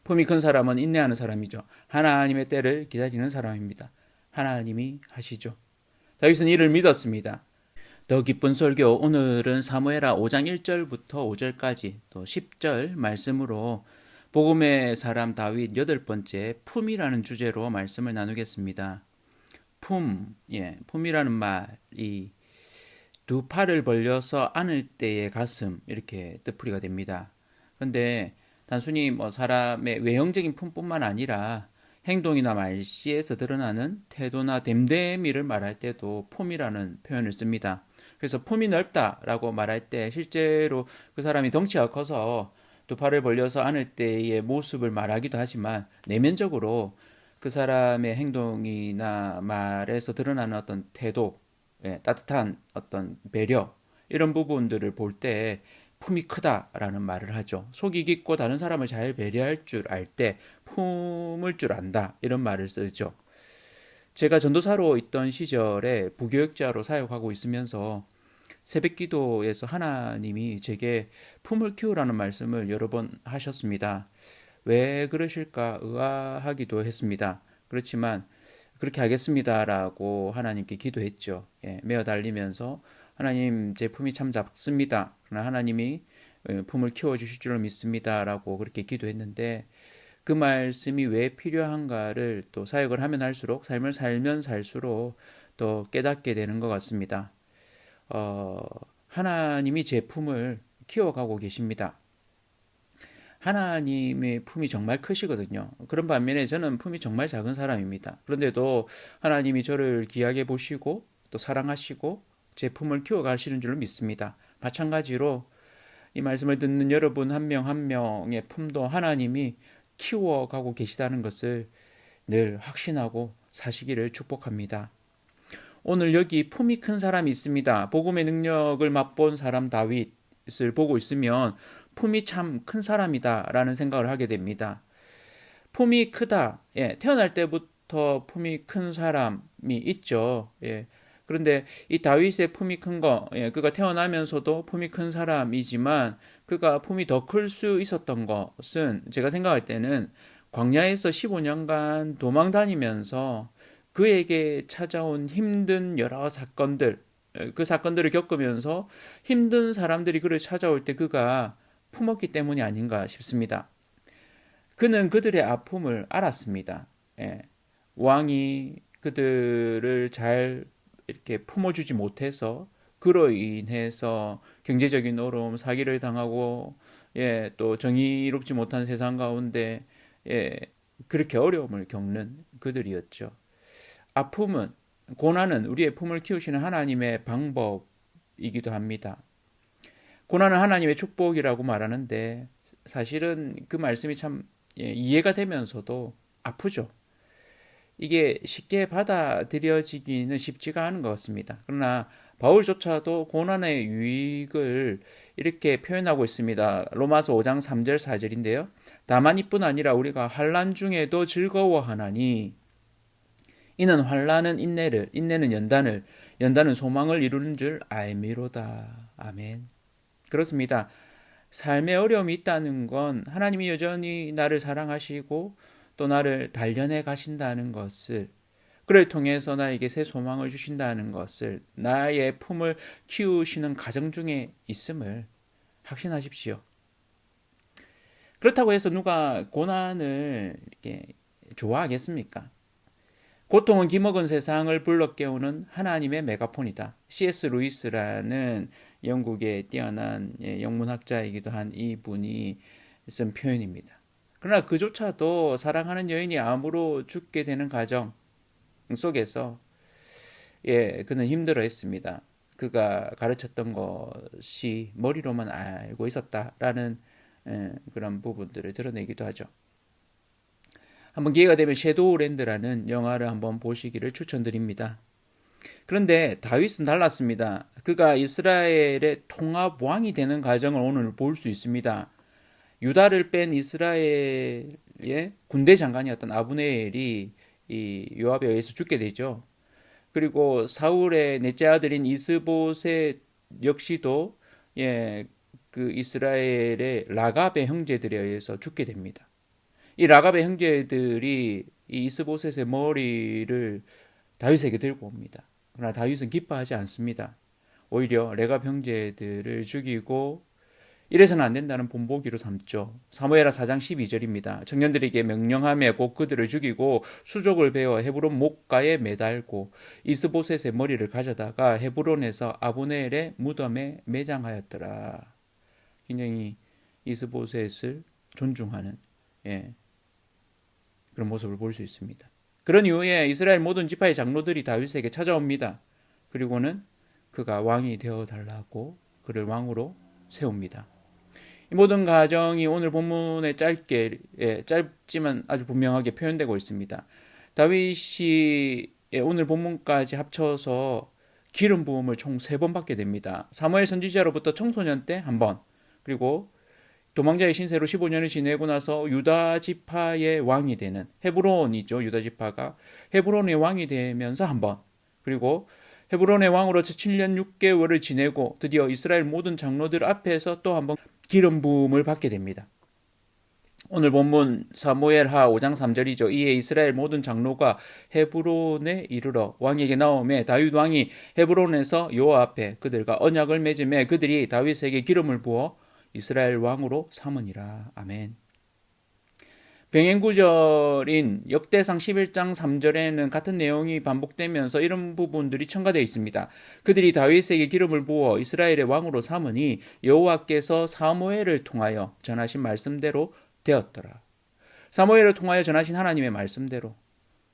품이 큰 사람은 인내하는 사람이죠. 하나님의 때를 기다리는 사람입니다. 하나님이 하시죠. 다윗은 이를 믿었습니다. 더 기쁜 설교, 오늘은 사무엘하 5장 1절부터 5절까지 또 10절 말씀으로 복음의 사람 다윗 8번째 품이라는 주제로 말씀을 나누겠습니다. 품이라는 말이 두 팔을 벌려서 안을 때의 가슴, 이렇게 뜻풀이가 됩니다. 그런데 단순히 사람의 외형적인 품뿐만 아니라 행동이나 말씨에서 드러나는 태도나 됨됨이를 말할 때도 품이라는 표현을 씁니다. 그래서 품이 넓다라고 말할 때 실제로 그 사람이 덩치가 커서 두 팔을 벌려서 안을 때의 모습을 말하기도 하지만 내면적으로 그 사람의 행동이나 말에서 드러나는 어떤 태도, 따뜻한 어떤 배려, 이런 부분들을 볼 때 품이 크다라는 말을 하죠. 속이 깊고 다른 사람을 잘 배려할 줄 알 때 품을 줄 안다, 이런 말을 쓰죠. 제가 전도사로 있던 시절에 부교육자로 사역하고 있으면서 새벽 기도에서 하나님이 제게 품을 키우라는 말씀을 여러 번 하셨습니다. 왜 그러실까 의아하기도 했습니다. 그렇지만 그렇게 하겠습니다라고 하나님께 기도했죠. 메어 달리면서 하나님, 제 품이 참 작습니다. 그러나 하나님이 품을 키워주실 줄을 믿습니다라고 그렇게 기도했는데, 그 말씀이 왜 필요한가를 또 사역을 하면 할수록, 삶을 살면 살수록 더 깨닫게 되는 것 같습니다. 하나님이 제 품을 키워가고 계십니다. 하나님의 품이 정말 크시거든요. 그런 반면에 저는 품이 정말 작은 사람입니다. 그런데도 하나님이 저를 귀하게 보시고 또 사랑하시고 제 품을 키워가시는 줄로 믿습니다. 마찬가지로 이 말씀을 듣는 여러분 한 명 한 명의 품도 하나님이 키워가고 계시다는 것을 늘 확신하고 사시기를 축복합니다. 오늘 여기 품이 큰 사람이 있습니다. 복음의 능력을 맛본 사람 다윗을 보고 있으면 품이 참 큰 사람이다 라는 생각을 하게 됩니다. 품이 크다. 태어날 때부터 품이 큰 사람이 있죠. 그런데 이 다윗의 품이 큰 거, 그가 태어나면서도 품이 큰 사람이지만 그가 품이 더 클 수 있었던 것은 제가 생각할 때는 광야에서 15년간 도망 다니면서 그에게 찾아온 힘든 여러 사건들, 그 사건들을 겪으면서 힘든 사람들이 그를 찾아올 때 그가 품었기 때문이 아닌가 싶습니다. 그는 그들의 아픔을 알았습니다. 왕이 그들을 잘 이렇게 품어주지 못해서 그로 인해서 경제적인 어려움, 사기를 당하고 또 정의롭지 못한 세상 가운데 그렇게 어려움을 겪는 그들이었죠. 아픔은, 고난은 우리의 품을 키우시는 하나님의 방법이기도 합니다. 고난은 하나님의 축복이라고 말하는데 사실은 그 말씀이 참 이해가 되면서도 아프죠. 이게 쉽게 받아들여지기는 쉽지가 않은 것 같습니다. 그러나 바울조차도 고난의 유익을 이렇게 표현하고 있습니다. 로마서 5장 3절 4절인데요. 다만 이뿐 아니라 우리가 환난 중에도 즐거워하나니 이는 환난은 인내를, 인내는 연단을, 연단은 소망을 이루는 줄 알미로다. 아멘. 그렇습니다. 삶에 어려움이 있다는 건 하나님이 여전히 나를 사랑하시고 또 나를 단련해 가신다는 것을, 그를 통해서 나에게 새 소망을 주신다는 것을, 나의 품을 키우시는 과정 중에 있음을 확신하십시오. 그렇다고 해서 누가 고난을 이렇게 좋아하겠습니까? 고통은 기먹은 세상을 불러 깨우는 하나님의 메가폰이다. C.S. 루이스라는 영국의 뛰어난 영문학자이기도 한 이분이 쓴 표현입니다. 그러나 그조차도 사랑하는 여인이 암으로 죽게 되는 과정 속에서 그는 힘들어했습니다. 그가 가르쳤던 것이 머리로만 알고 있었다라는 그런 부분들을 드러내기도 하죠. 한번 기회가 되면 섀도우랜드라는 영화를 한번 보시기를 추천드립니다. 그런데 다윗은 달랐습니다. 그가 이스라엘의 통합 왕이 되는 과정을 오늘 볼 수 있습니다. 유다를 뺀 이스라엘의 군대 장관이었던 아브넬이 이 요압에 의해서 죽게 되죠. 그리고 사울의 넷째 아들인 이스보셋 역시도 그 이스라엘의 라갑의 형제들에 의해서 죽게 됩니다. 이 라갑의 형제들이 이 이스보셋의 머리를 다윗에게 들고 옵니다. 그러나 다윗은 기뻐하지 않습니다. 오히려 레갑 형제들을 죽이고 이래서는 안 된다는 본보기로 삼죠. 사무엘하 4장 12절입니다. 청년들에게 명령하며 곧 그들을 죽이고 수족을 베어 헤브론 목가에 매달고 이스보셋의 머리를 가져다가 헤브론에서 아브넬의 무덤에 매장하였더라. 굉장히 이스보셋을 존중하는 그런 모습을 볼 수 있습니다. 그런 이후에 이스라엘 모든 지파의 장로들이 다윗에게 찾아옵니다. 그리고는 그가 왕이 되어 달라고 그를 왕으로 세웁니다. 이 모든 과정이 오늘 본문에 짧지만 아주 분명하게 표현되고 있습니다. 다윗이 오늘 본문까지 합쳐서 기름 부음을 총 3번 받게 됩니다. 사무엘 선지자로부터 청소년 때 한 번, 그리고 도망자의 신세로 15년을 지내고 나서 유다 지파의 왕이 되는 헤브론이죠. 유다 지파가 헤브론의 왕이 되면서 한 번, 그리고 헤브론의 왕으로 7년 6개월을 지내고 드디어 이스라엘 모든 장로들 앞에서 또 한 번 기름 부음을 받게 됩니다. 오늘 본문 사무엘하 5장 3절이죠. 이에 이스라엘 모든 장로가 헤브론에 이르러 왕에게 나오매 다윗 왕이 헤브론에서 여호와 앞에 그들과 언약을 맺음에 그들이 다윗에게 기름을 부어 이스라엘 왕으로 삼으니라. 아멘. 병행구절인 역대상 11장 3절에는 같은 내용이 반복되면서 이런 부분들이 첨가되어 있습니다. 그들이 다윗에게 기름을 부어 이스라엘의 왕으로 삼으니 여호와께서 사무엘을 통하여 전하신 말씀대로 되었더라. 사무엘을 통하여 전하신 하나님의 말씀대로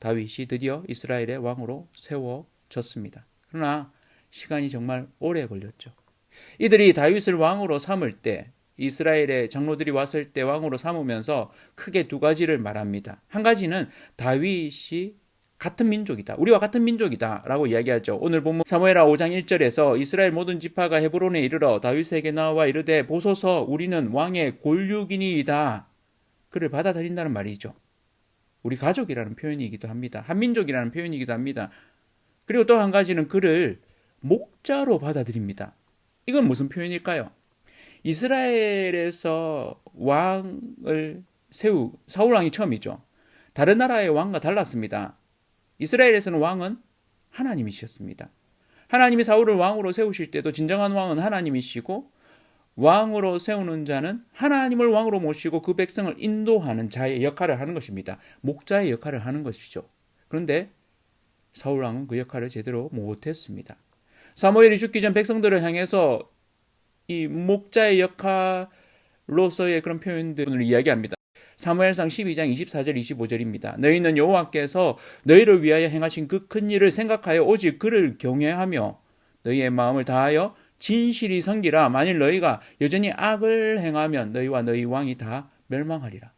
다윗이 드디어 이스라엘의 왕으로 세워졌습니다. 그러나 시간이 정말 오래 걸렸죠. 이들이 다윗을 왕으로 삼을 때 이스라엘의 장로들이 왔을 때 왕으로 삼으면서 크게 2가지를 말합니다. 한 가지는 다윗이 같은 민족이다. 우리와 같은 민족이다 라고 이야기하죠. 오늘 본문 사무엘하 5장 1절에서 이스라엘 모든 지파가 헤브론에 이르러 다윗에게 나와 이르되 보소서 우리는 왕의 골육이니이다. 그를 받아들인다는 말이죠. 우리 가족이라는 표현이기도 합니다. 한민족이라는 표현이기도 합니다. 그리고 또 한 가지는 그를 목자로 받아들입니다. 이건 무슨 표현일까요? 이스라엘에서 왕을 사울 왕이 처음이죠. 다른 나라의 왕과 달랐습니다. 이스라엘에서는 왕은 하나님이셨습니다. 하나님이 사울을 왕으로 세우실 때도 진정한 왕은 하나님이시고 왕으로 세우는 자는 하나님을 왕으로 모시고 그 백성을 인도하는 자의 역할을 하는 것입니다. 목자의 역할을 하는 것이죠. 그런데 사울 왕은 그 역할을 제대로 못했습니다. 사무엘이 죽기 전 백성들을 향해서 이 목자의 역할로서의 그런 표현들을 이야기합니다. 사무엘상 12장 24절 25절입니다. 너희는 여호와께서 너희를 위하여 행하신 그 큰 일을 생각하여 오직 그를 경외하며 너희의 마음을 다하여 진실이 섬기라. 만일 너희가 여전히 악을 행하면 너희와 너희 왕이 다 멸망하리라.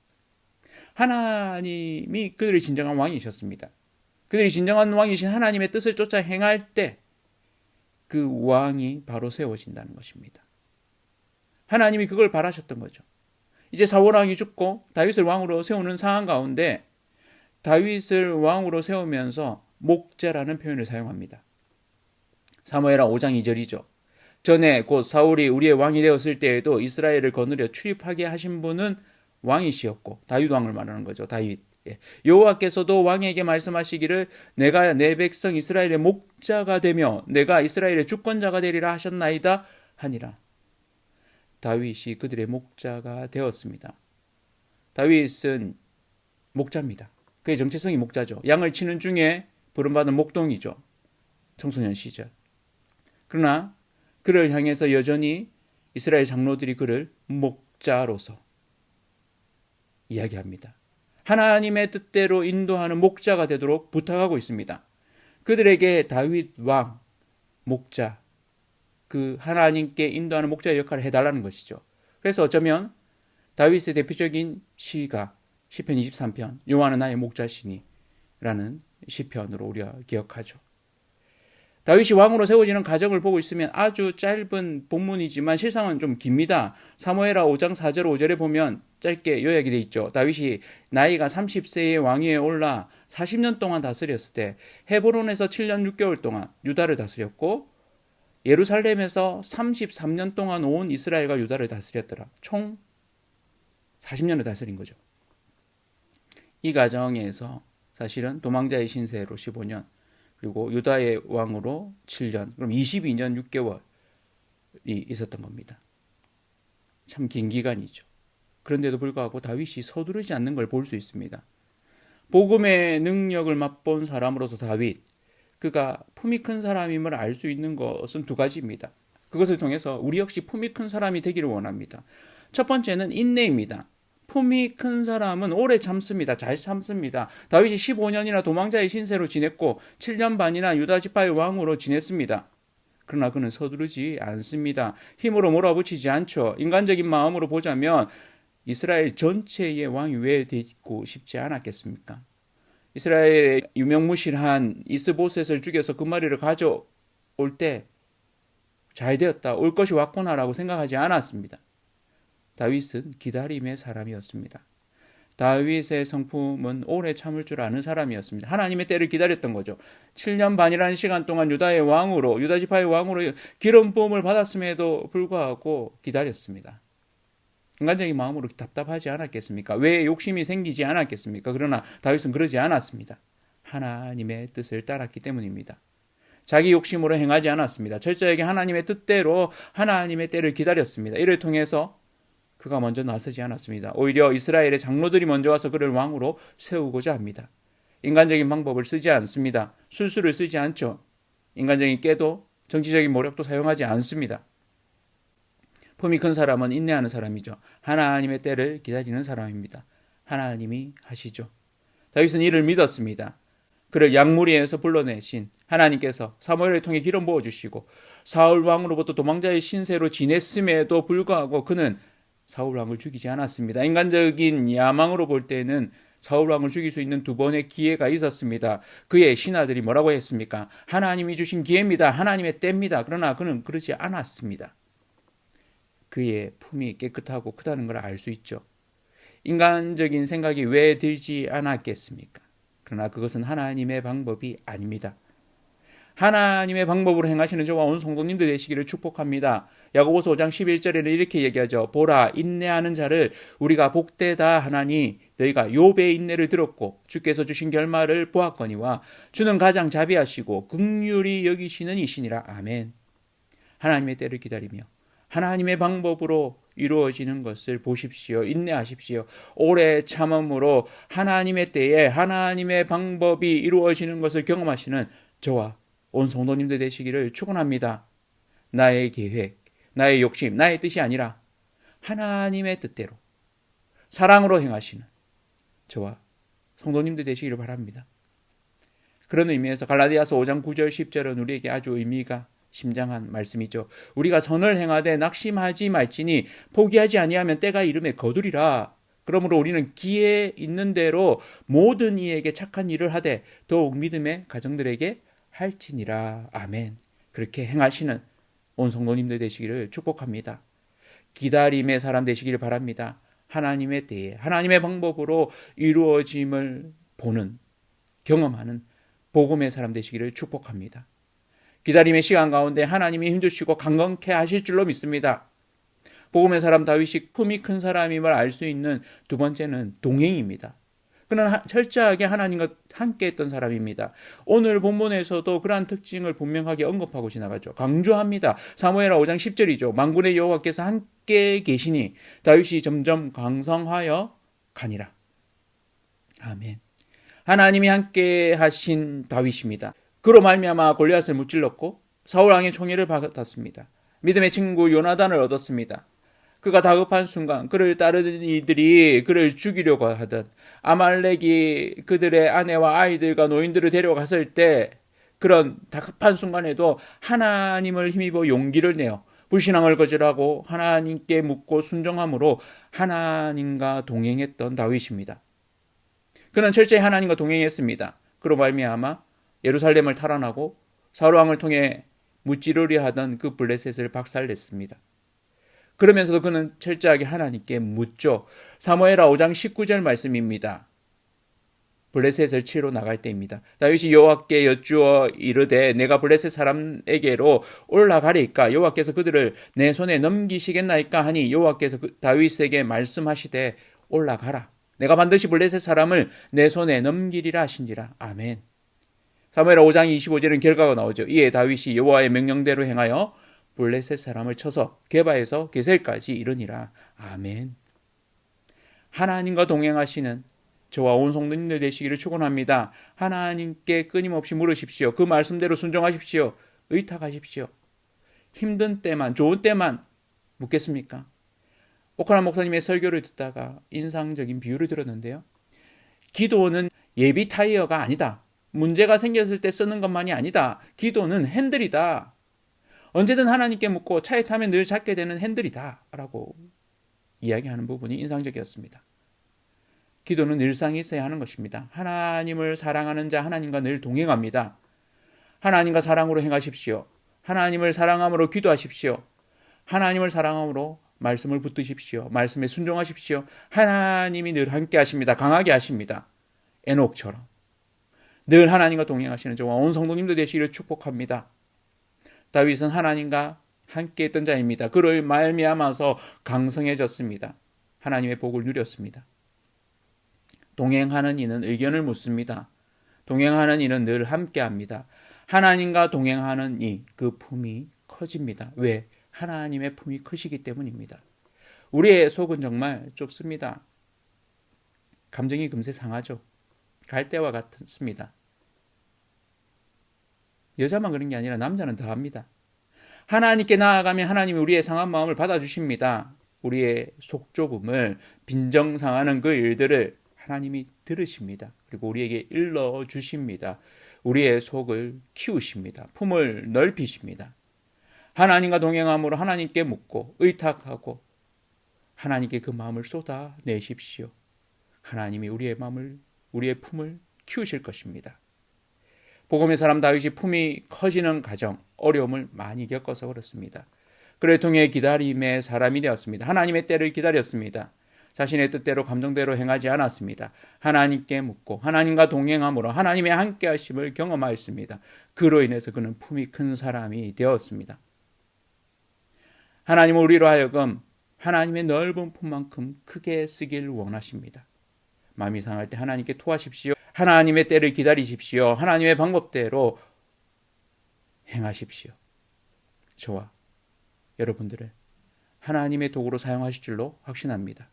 하나님이 그들의 진정한 왕이셨습니다. 그들이 진정한 왕이신 하나님의 뜻을 쫓아 행할 때 그 왕이 바로 세워진다는 것입니다. 하나님이 그걸 바라셨던 거죠. 이제 사울 왕이 죽고 다윗을 왕으로 세우는 상황 가운데 다윗을 왕으로 세우면서 목자라는 표현을 사용합니다. 사무엘하 5장 2절이죠. 전에 곧 사울이 우리의 왕이 되었을 때에도 이스라엘을 거느려 출입하게 하신 분은 왕이시었고 다윗 왕을 말하는 거죠. 다윗. 여호와께서도 왕에게 말씀하시기를 내가 내 백성 이스라엘의 목자가 되며 내가 이스라엘의 주권자가 되리라 하셨나이다 하니라. 다윗이 그들의 목자가 되었습니다. 다윗은 목자입니다. 그의 정체성이 목자죠. 양을 치는 중에 부름받은 목동이죠. 청소년 시절. 그러나 그를 향해서 여전히 이스라엘 장로들이 그를 목자로서 이야기합니다. 하나님의 뜻대로 인도하는 목자가 되도록 부탁하고 있습니다. 그들에게 다윗 왕, 목자, 그 하나님께 인도하는 목자의 역할을 해달라는 것이죠. 그래서 어쩌면 다윗의 대표적인 시가 시편 23편 여호와는 나의 목자시니 라는 시편으로 우리가 기억하죠. 다윗이 왕으로 세워지는 과정을 보고 있으면 아주 짧은 본문이지만 실상은 좀 깁니다. 사무엘하 5장 4절 5절에 보면 짧게 요약이 되어 있죠. 다윗이 나이가 30세의 왕위에 올라 40년 동안 다스렸을 때 헤브론에서 7년 6개월 동안 유다를 다스렸고 예루살렘에서 33년 동안 온 이스라엘과 유다를 다스렸더라. 총 40년을 다스린 거죠. 이 과정에서 사실은 도망자의 신세로 15년, 그리고 유다의 왕으로 7년, 그럼 22년 6개월이 있었던 겁니다. 참 긴 기간이죠. 그런데도 불구하고 다윗이 서두르지 않는 걸 볼 수 있습니다. 복음의 능력을 맛본 사람으로서 다윗, 그가 품이 큰 사람임을 알 수 있는 것은 두 가지입니다. 그것을 통해서 우리 역시 품이 큰 사람이 되기를 원합니다. 첫 번째는 인내입니다. 품이 큰 사람은 오래 참습니다. 잘 참습니다. 다윗이 15년이나 도망자의 신세로 지냈고 7년 반이나 유다 지파의 왕으로 지냈습니다. 그러나 그는 서두르지 않습니다. 힘으로 몰아붙이지 않죠. 인간적인 마음으로 보자면 이스라엘 전체의 왕이 왜 되고 싶지 않았겠습니까? 이스라엘의 유명무실한 이스보셋을 죽여서 그 머리를 가져올 때 잘 되었다, 올 것이 왔구나라고 생각하지 않았습니다. 다윗은 기다림의 사람이었습니다. 다윗의 성품은 오래 참을 줄 아는 사람이었습니다. 하나님의 때를 기다렸던 거죠. 7년 반이라는 시간 동안 유다의 왕으로, 유다 지파의 왕으로 기름 부음을 받았음에도 불구하고 기다렸습니다. 인간적인 마음으로 답답하지 않았겠습니까? 왜 욕심이 생기지 않았겠습니까? 그러나 다윗은 그러지 않았습니다. 하나님의 뜻을 따랐기 때문입니다. 자기 욕심으로 행하지 않았습니다. 철저하게 하나님의 뜻대로 하나님의 때를 기다렸습니다. 이를 통해서 그가 먼저 나서지 않았습니다. 오히려 이스라엘의 장로들이 먼저 와서 그를 왕으로 세우고자 합니다. 인간적인 방법을 쓰지 않습니다. 술수를 쓰지 않죠. 인간적인 깨도 정치적인 모략도 사용하지 않습니다. 품이 큰 사람은 인내하는 사람이죠. 하나님의 때를 기다리는 사람입니다. 하나님이 하시죠. 다윗은 이를 믿었습니다. 그를 양무리에서 불러내신 하나님께서 사무엘을 통해 기름 부어주시고 사울 왕으로부터 도망자의 신세로 지냈음에도 불구하고 그는 사울 왕을 죽이지 않았습니다. 인간적인 야망으로 볼 때는 사울 왕을 죽일 수 있는 두 번의 기회가 있었습니다. 그의 신하들이 뭐라고 했습니까? 하나님이 주신 기회입니다. 하나님의 때입니다. 그러나 그는 그러지 않았습니다. 그의 품이 깨끗하고 크다는 걸 알 수 있죠. 인간적인 생각이 왜 들지 않았겠습니까? 그러나 그것은 하나님의 방법이 아닙니다. 하나님의 방법으로 행하시는 저와 온 성도님들 되시기를 축복합니다. 야고보서 5장 11절에는 이렇게 얘기하죠. 보라, 인내하는 자를 우리가 복되다 하나니 너희가 욥의 인내를 들었고 주께서 주신 결말을 보았거니와 주는 가장 자비하시고 긍휼히 여기시는 이시니라. 아멘. 하나님의 때를 기다리며 하나님의 방법으로 이루어지는 것을 보십시오. 인내하십시오. 오래 참음으로 하나님의 때에 하나님의 방법이 이루어지는 것을 경험하시는 저와 온 성도님들 되시기를 축원합니다. 나의 계획, 나의 욕심, 나의 뜻이 아니라 하나님의 뜻대로 사랑으로 행하시는 저와 성도님들 되시기를 바랍니다. 그런 의미에서 갈라디아서 5장 9절 10절은 우리에게 아주 의미가 심장한 말씀이죠. 우리가 선을 행하되 낙심하지 말지니 포기하지 아니하면 때가 이름에 거두리라. 그러므로 우리는 기회 있는 대로 모든 이에게 착한 일을 하되 더욱 믿음의 가정들에게 할지니라. 아멘. 그렇게 행하시는 온 성도님들 되시기를 축복합니다. 기다림의 사람 되시기를 바랍니다. 하나님의 때에 하나님의 방법으로 이루어짐을 보는, 경험하는 복음의 사람 되시기를 축복합니다. 기다림의 시간 가운데 하나님이 힘주시고 강건케 하실 줄로 믿습니다. 복음의 사람 다윗이 품이 큰 사람임을 알 수 있는 두 번째는 동행입니다. 그는 철저하게 하나님과 함께 했던 사람입니다. 오늘 본문에서도 그러한 특징을 분명하게 언급하고 지나가죠. 강조합니다. 사무엘하 5장 10절이죠. 만군의 여호와께서 함께 계시니 다윗이 점점 강성하여 가니라. 아멘. 하나님이 함께 하신 다윗입니다. 그로 말미암아 골리앗을 무찔렀고 사울 왕의 총애를 받았습니다. 믿음의 친구 요나단을 얻었습니다. 그가 다급한 순간 그를 따르는 이들이 그를 죽이려고 하던 아말렉이 그들의 아내와 아이들과 노인들을 데려갔을 때 그런 다급한 순간에도 하나님을 힘입어 용기를 내어 불신앙을 거절하고 하나님께 묻고 순종함으로 하나님과 동행했던 다윗입니다. 그는 철저히 하나님과 동행했습니다. 그로 말미암아 예루살렘을 탈환하고 사울 왕을 통해 무찌르려 하던 그 블레셋을 박살냈습니다. 그러면서도 그는 철저하게 하나님께 묻죠. 사무엘하 5장 19절 말씀입니다. 블레셋을 치러 나갈 때입니다. 다윗이 여호와께 여쭈어 이르되 내가 블레셋 사람에게로 올라가리까 여호와께서 그들을 내 손에 넘기시겠나이까 하니 여호와께서 다윗에게 말씀하시되 올라가라. 내가 반드시 블레셋 사람을 내 손에 넘기리라 하신지라. 아멘. 사무엘하 5장 25절은 결과가 나오죠. 이에 다윗이 여호와의 명령대로 행하여 블레셋 사람을 쳐서 게바에서 게셀까지 이르니라. 아멘. 하나님과 동행하시는 저와 온 성도님들 되시기를 축원합니다. 하나님께 끊임없이 물으십시오. 그 말씀대로 순종하십시오. 의탁하십시오. 힘든 때만, 좋은 때만 묻겠습니까? 오카나 목사님의 설교를 듣다가 인상적인 비유를 들었는데요. 기도는 예비 타이어가 아니다. 문제가 생겼을 때 쓰는 것만이 아니다. 기도는 핸들이다. 언제든 하나님께 묻고 차에 타면 늘 잡게 되는 핸들이다. 라고 이야기하는 부분이 인상적이었습니다. 기도는 일상이 있어야 하는 것입니다. 하나님을 사랑하는 자 하나님과 늘 동행합니다. 하나님과 사랑으로 행하십시오. 하나님을 사랑함으로 기도하십시오. 하나님을 사랑함으로 말씀을 붙드십시오. 말씀에 순종하십시오. 하나님이 늘 함께 하십니다. 강하게 하십니다. 에녹처럼. 늘 하나님과 동행하시는 저와 온 성도님도 되시기를 축복합니다. 다윗은 하나님과 함께 했던 자입니다. 그로 말미암아서 강성해졌습니다. 하나님의 복을 누렸습니다. 동행하는 이는 의견을 묻습니다. 동행하는 이는 늘 함께합니다. 하나님과 동행하는 이, 그 품이 커집니다. 왜? 하나님의 품이 크시기 때문입니다. 우리의 속은 정말 좁습니다. 감정이 금세 상하죠. 갈대와 같습니다. 여자만 그런 게 아니라 남자는 더 합니다. 하나님께 나아가면 하나님이 우리의 상한 마음을 받아주십니다. 우리의 속 좁음을, 빈정 상하는 그 일들을 하나님이 들으십니다. 그리고 우리에게 일러주십니다. 우리의 속을 키우십니다. 품을 넓히십니다. 하나님과 동행함으로 하나님께 묻고 의탁하고 하나님께 그 마음을 쏟아내십시오. 하나님이 우리의 마음을, 우리의 품을 키우실 것입니다. 복음의 사람 다윗이 품이 커지는 과정, 어려움을 많이 겪어서 그렇습니다. 그를 통해 기다림의 사람이 되었습니다. 하나님의 때를 기다렸습니다. 자신의 뜻대로 감정대로 행하지 않았습니다. 하나님께 묻고 하나님과 동행함으로 하나님의 함께하심을 경험하였습니다. 그로 인해서 그는 품이 큰 사람이 되었습니다. 하나님은 우리로 하여금 하나님의 넓은 품만큼 크게 쓰길 원하십니다. 마음이 상할 때 하나님께 토하십시오. 하나님의 때를 기다리십시오. 하나님의 방법대로 행하십시오. 저와 여러분들을 하나님의 도구로 사용하실 줄로 확신합니다.